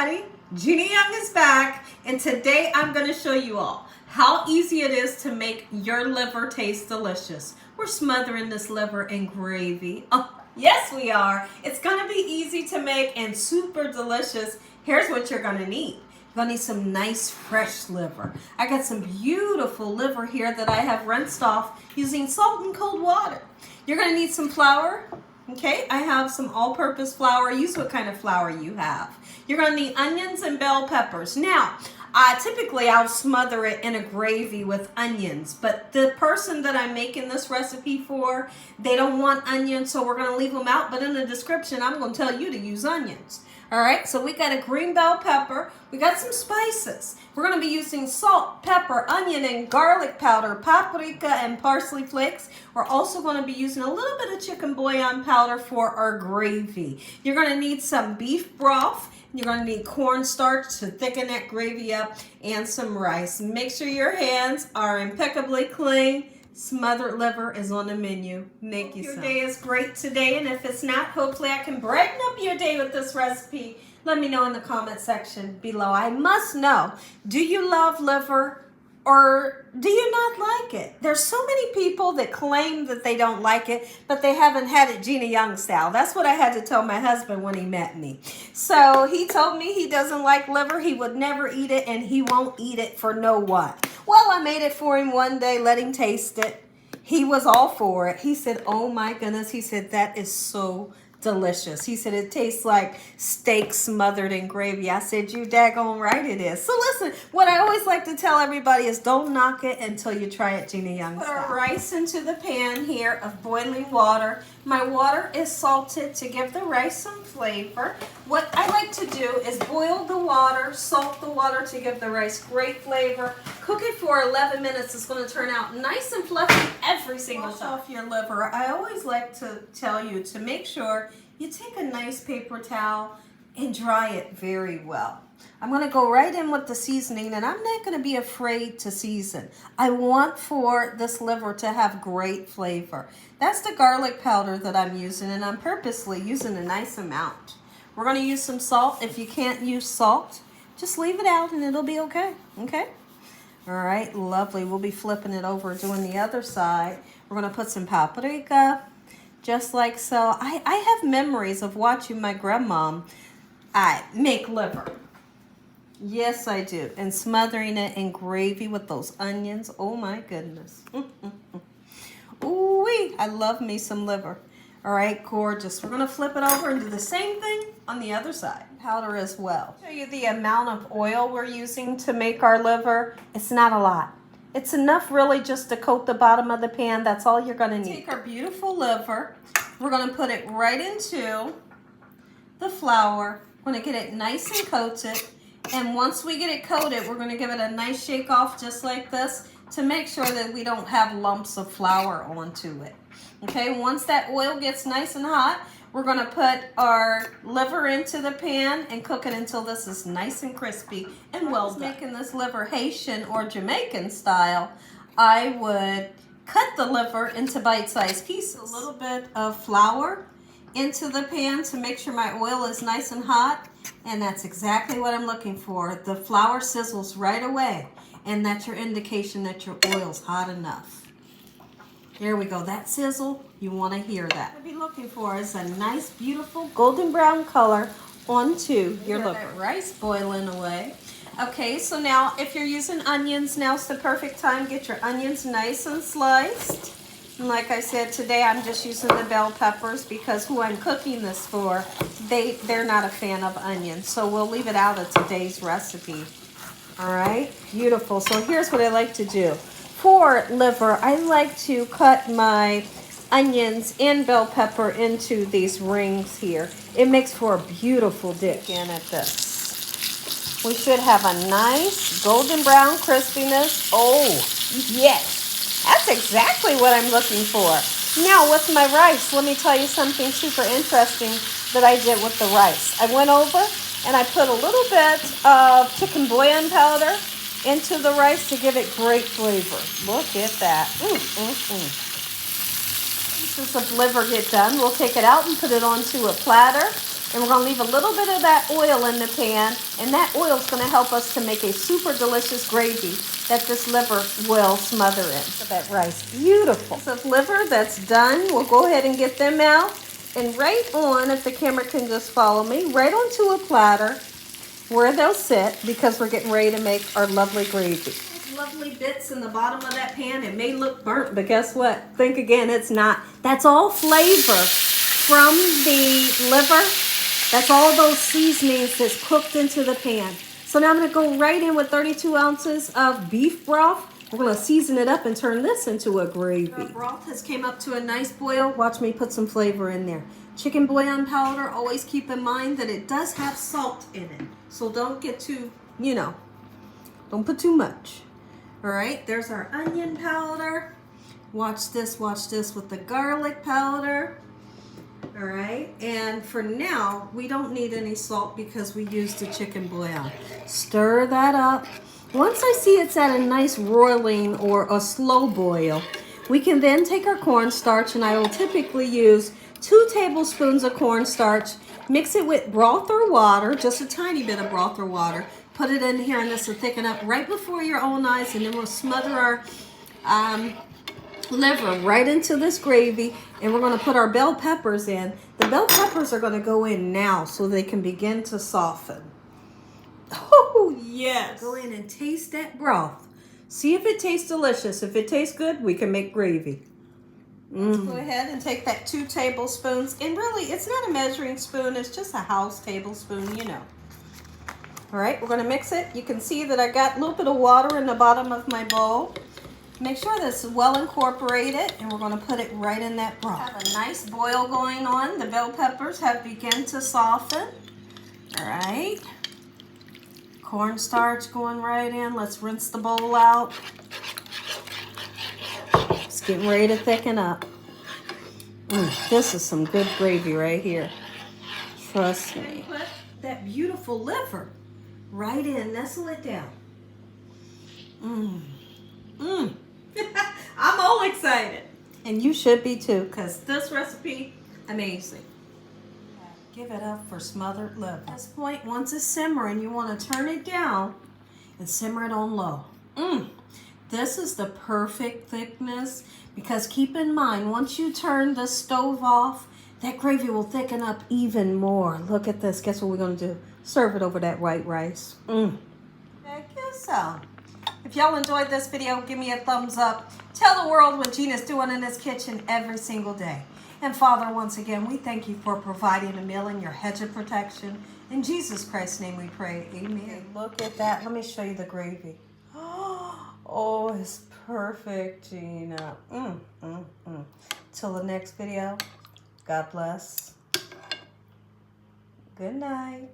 everybody. Gina Young is back, and today I'm going to show you all how easy it is to make your liver taste delicious. We're smothering this liver in gravy. Oh, yes we are. It's going to be easy to make and super delicious. Here's what you're going to need. You're going to need some nice fresh liver. I got some beautiful liver here that I have rinsed off using salt and cold water. You're going to need some flour. Okay, I have some all-purpose flour. Use what kind of flour you have. You're going to need onions and bell peppers. Now, typically I'll smother it in a gravy with onions, but the person that I'm making this recipe for, they don't want onions, so we're going to leave them out. But in the description, I'm going to tell you to use onions. All right, so we got a green bell pepper. We got some spices. We're going to be using salt, pepper, onion, and garlic powder, paprika, and parsley flakes. We're also going to be using a little bit of chicken bouillon powder for our gravy. You're going to need some beef broth. You're going to need cornstarch to thicken that gravy up, and some rice. Make sure your hands are impeccably clean. Smothered liver is on the menu. Make you some. Your day is great today, and if it's not, hopefully I can brighten up your day with this recipe. Let me know in the comment section below. I must know, do you love liver or do you not like it? There's so many people that claim that they don't like it, but they haven't had it Gina Young style. That's what I had to tell my husband when he met me. So he told me he doesn't like liver. He would never eat it, and he won't eat it for no what. Well, I made it for him one day, let him taste it. He was all for it. He said, oh my goodness. He said, that is so delicious. He said, it tastes like steak smothered in gravy. I said, you daggone right it is. So listen, what I always like to tell everybody is don't knock it until you try it Gina Young style. Put our rice into the pan here of boiling water. My water is salted to give the rice some flavor. What I like to do is boil the water, salt the water to give the rice great flavor. Cook it for 11 minutes. It's going to turn out nice and fluffy every single time. Wash off your liver. I always like to tell you to make sure you take a nice paper towel and dry it very well. I'm going to go right in with the seasoning, and I'm not going to be afraid to season. I want for this liver to have great flavor. That's the garlic powder that I'm using, and I'm purposely using a nice amount. We're going to use some salt. If you can't use salt, just leave it out and it'll be okay. Okay? All right, lovely. We'll be flipping it over, doing the other side. We're going to put some paprika, just like so. I have memories of watching my grandma make liver. Yes, I do. And smothering it in gravy with those onions. Oh, my goodness. Ooh-wee. I love me some liver. All right, gorgeous. We're going to flip it over and do the same thing on the other side. Powder as well. I'll show you the amount of oil we're using to make our liver. It's not a lot. It's enough really just to coat the bottom of the pan. That's all you're going to need. Take our beautiful liver. We're going to put it right into the flour. We're going to get it nice and coated. And once we get it coated, we're going to give it a nice shake off just like this to make sure that we don't have lumps of flour onto it. Okay, once that oil gets nice and hot, we're going to put our liver into the pan and cook it until this is nice and crispy and well done. Making this liver Haitian or Jamaican style, I would cut the liver into bite-sized pieces. A little bit of flour into the pan to make sure my oil is nice and hot. And that's exactly what I'm looking for. The flour sizzles right away, and that's your indication that your oil's hot enough. There we go. That sizzle, you want to hear that. What you'll be looking for is a nice, beautiful golden brown color onto your liver. That rice boiling away. Okay, so now if you're using onions, now's the perfect time. Get your onions nice and sliced. And like I said, today I'm just using the bell peppers because who I'm cooking this for, they're not a fan of onions. So we'll leave it out of today's recipe. All right, beautiful. So here's what I like to do. For liver, I like to cut my onions and bell pepper into these rings here. It makes for a beautiful dish. Again at this. We should have a nice golden brown crispiness. Oh, yes. That's exactly what I'm looking for. Now with my rice, let me tell you something super interesting that I did with the rice. I went over and I put a little bit of chicken bouillon powder into the rice to give it great flavor. Look at that. Pieces of liver get done. We'll take it out and put it onto a platter. And we're gonna leave a little bit of that oil in the pan, and that oil is gonna help us to make a super delicious gravy that this liver will smother in. So that rice, beautiful. So liver that's done, we'll go ahead and get them out. And right on, if the camera can just follow me, right onto a platter where they'll sit, because we're getting ready to make our lovely gravy. Those lovely bits in the bottom of that pan, it may look burnt, but guess what? Think again, it's not. That's all flavor from the liver. That's all those seasonings that's cooked into the pan. So now I'm gonna go right in with 32 ounces of beef broth. We're gonna season it up and turn this into a gravy. Our broth has came up to a nice boil. Watch me put some flavor in there. Chicken bouillon powder, always keep in mind that it does have salt in it. So don't get too, don't put too much. All right, there's our onion powder. Watch this with the garlic powder. All right, and for now, we don't need any salt because we used the chicken bouillon. Stir that up. Once I see it's at a nice roiling or a slow boil, we can then take our cornstarch, and I will typically use 2 tablespoons of cornstarch, mix it with broth or water, just a tiny bit of broth or water, put it in here, and this will thicken up right before your own eyes, and then we'll smother our liver right into this gravy, and we're going to put our bell peppers in. The bell peppers are going to go in now so they can begin to soften. Oh, yes. Go in and taste that broth. See if it tastes delicious. If it tastes good, we can make gravy. Let's go ahead and take that 2 tablespoons, and really, it's not a measuring spoon. It's just a house tablespoon, All right, we're going to mix it. You can see that I got a little bit of water in the bottom of my bowl. Make sure this is well incorporated, and we're going to put it right in that broth. Have a nice boil going on. The bell peppers have begun to soften. All right. Cornstarch going right in. Let's rinse the bowl out. It's getting ready to thicken up. This is some good gravy right here. Trust me. Put that beautiful liver right in. Nestle it down. I'm all excited. And you should be too, because this recipe, amazing. Give it up for smothered liver. At this point, once it's simmering, you want to turn it down and simmer it on low. This is the perfect thickness, because keep in mind, once you turn the stove off, that gravy will thicken up even more. Look at this. Guess what we're going to do? Serve it over that white rice. Heck so. If y'all enjoyed this video, give me a thumbs up. Tell the world what Gina's doing in this kitchen every single day. And Father, once again, we thank you for providing a meal in your hedge of protection. In Jesus Christ's name we pray. Amen. Look at that. Let me show you the gravy. Oh, it's perfect, Gina. Till the next video, God bless. Good night.